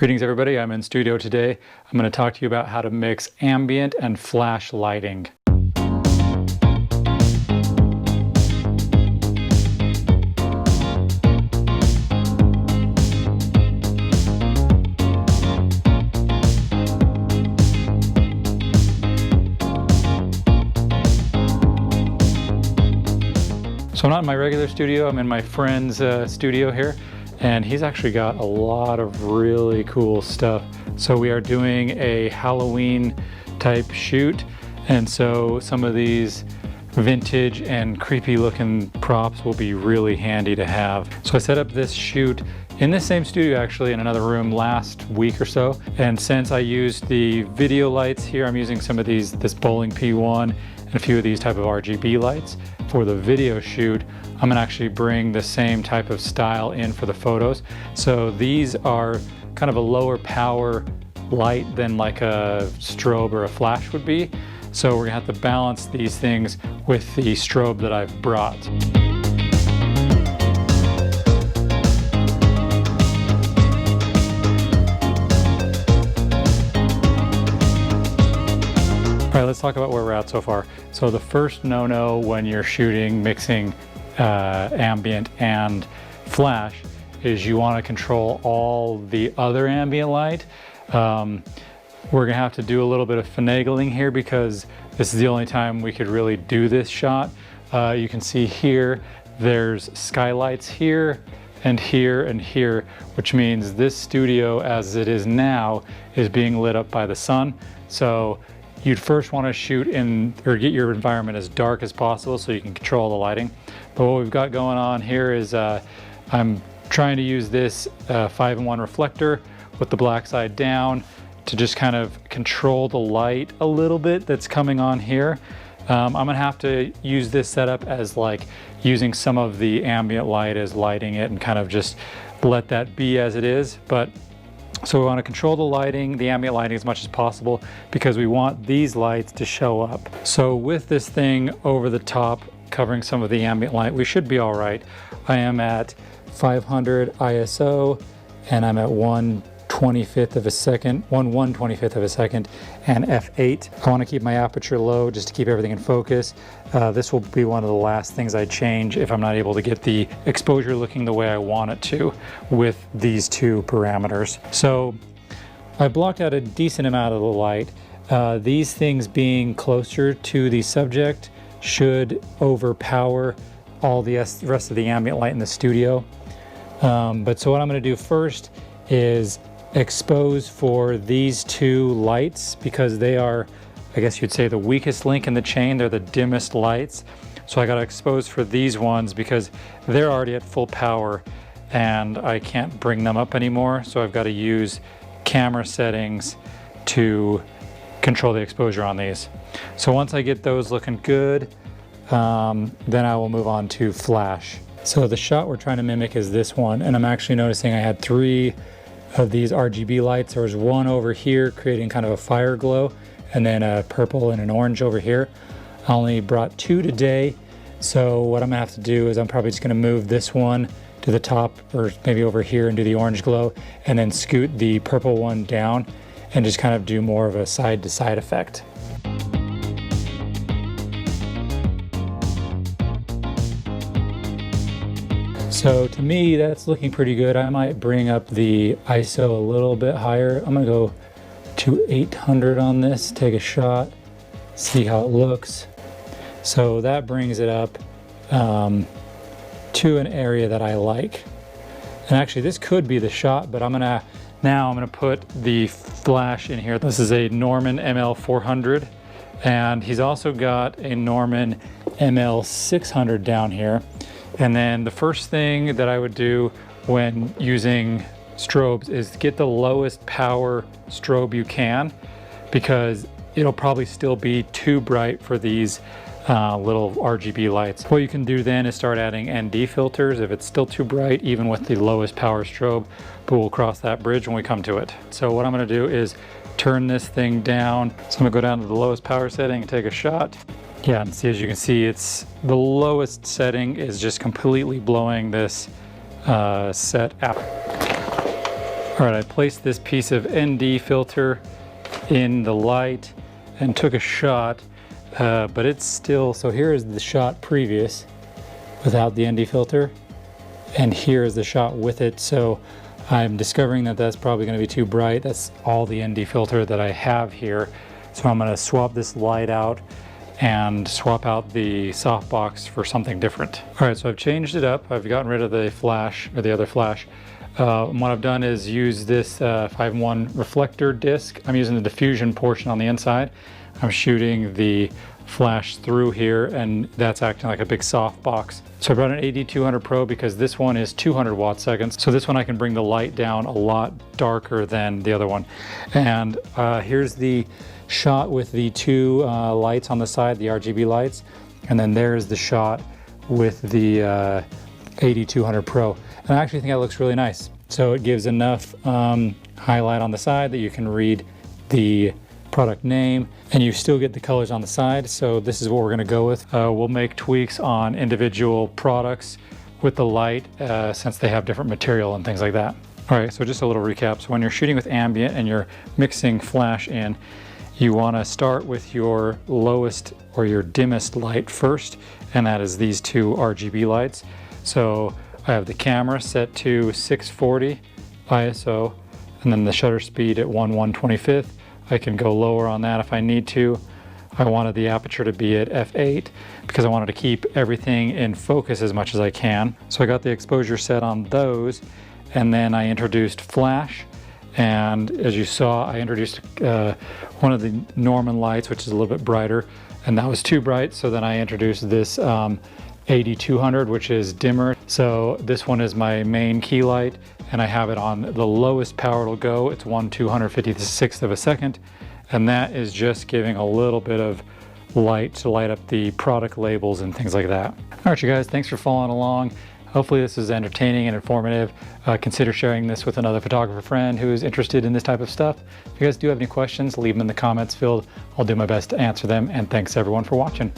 Greetings everybody, I'm in studio today. I'm going to talk to you about how to mix ambient and flash lighting. So I'm not in my regular studio, I'm in my friend's studio here. And he's actually got a lot of really cool stuff. So we are doing a Halloween type shoot. And so some of these vintage and creepy looking props will be really handy to have. So I set up this shoot in the same studio actually in another room last week or so. And since I used the video lights here, I'm using some of this bowling P1 and a few of these type of RGB lights for the video shoot. I'm gonna actually bring the same type of style in for the photos. So these are kind of a lower power light than like a strobe or a flash would be. So we're gonna have to balance these things with the strobe that I've brought. All right, let's talk about where we're at so far. So the first no-no when you're shooting, mixing ambient and flash is you want to control all the other ambient light. We're gonna have to do a little bit of finagling here because this is the only time we could really do this shot. You can see here there's skylights here and here and here, which means this studio as it is now is being lit up by the sun. So you'd first want to shoot in or get your environment as dark as possible so you can control the lighting. But what we've got going on here is I'm trying to use this 5-in-1 reflector with the black side down to just kind of control the light a little bit that's coming on here. I'm gonna have to use this setup as like using some of the ambient light as lighting it and kind of just let that be as it is. But so we want to control the lighting, the ambient lighting as much as possible because we want these lights to show up. So with this thing over the top covering some of the ambient light, we should be all right. I am at 500 ISO and I'm at 1/25 of a second, 1/125 of a second and f8. I want to keep my aperture low just to keep everything in focus. This will be one of the last things I change if I'm not able to get the exposure looking the way I want it to with these two parameters. So I blocked out a decent amount of the light. These things being closer to the subject should overpower all the rest of the ambient light in the studio. But so what I'm going to do first is expose for these two lights because they are, I guess you'd say, the weakest link in the chain. They're the dimmest lights. So I got to expose for these ones because they're already at full power and I can't bring them up anymore. So I've got to use camera settings to control the exposure on these. So once I get those looking good, then I will move on to flash. So the shot we're trying to mimic is this one, and I'm actually noticing I had 3 of these RGB lights. There was one over here creating kind of a fire glow, and then a purple and an orange over here. I only brought 2 today, so what I'm gonna have to do is I'm probably just gonna move this one to the top or maybe over here and do the orange glow, and then scoot the purple one down and just kind of do more of a side-to-side effect. So to me, that's looking pretty good. I might bring up the ISO a little bit higher. I'm gonna go to 800 on this, take a shot, see how it looks. So that brings it up to an area that I like. And actually this could be the shot, but I'm gonna put the flash in here. This is a Norman ML400, and he's also got a Norman ML600 down here. And then the first thing that I would do when using strobes is get the lowest power strobe you can, because it'll probably still be too bright for these little RGB lights. What you can do then is start adding ND filters if it's still too bright, even with the lowest power strobe, but we'll cross that bridge when we come to it. So what I'm gonna do is turn this thing down. So I'm gonna go down to the lowest power setting and take a shot. Yeah, and see, as you can see, it's the lowest setting is just completely blowing this set out. All right, I placed this piece of ND filter in the light and took a shot, but it's still, so here is the shot previous without the ND filter, and here is the shot with it. So I'm discovering that that's probably going to be too bright. That's all the ND filter that I have here. So I'm going to swap this light out and swap out the softbox for something different. All right, so I've changed it up. I've gotten rid of the flash, or the other flash. What I've done is use this 5-in-1 reflector disc. I'm using the diffusion portion on the inside. I'm shooting the flash through here, and that's acting like a big softbox. So I brought an AD200 Pro because this one is 200 watt seconds. So this one I can bring the light down a lot darker than the other one. And here's the shot with the two lights on the side, the RGB lights. And then there's the shot with the AD200 Pro. And I actually think that looks really nice. So it gives enough highlight on the side that you can read the product name, and you still get the colors on the side. So this is what we're gonna go with. We'll make tweaks on individual products with the light since they have different material and things like that. All right, so just a little recap. So when you're shooting with ambient and you're mixing flash in, you wanna start with your lowest or your dimmest light first, and that is these two RGB lights. So I have the camera set to 640 ISO, and then the shutter speed at 1/125th. I can go lower on that if I need to. I wanted the aperture to be at f8 because I wanted to keep everything in focus as much as I can. So I got the exposure set on those, and then I introduced flash. And as you saw, I introduced one of the Norman lights, which is a little bit brighter, and that was too bright. So then I introduced this AD200, which is dimmer. So this one is my main key light, and I have it on the lowest power it'll go. It's 1/256th of a second, and that is just giving a little bit of light to light up the product labels and things like that. All right, you guys, thanks for following along. Hopefully this is entertaining and informative. Consider sharing this with another photographer friend who is interested in this type of stuff. If you guys do have any questions, leave them in the comments field. I'll do my best to answer them, and thanks everyone for watching.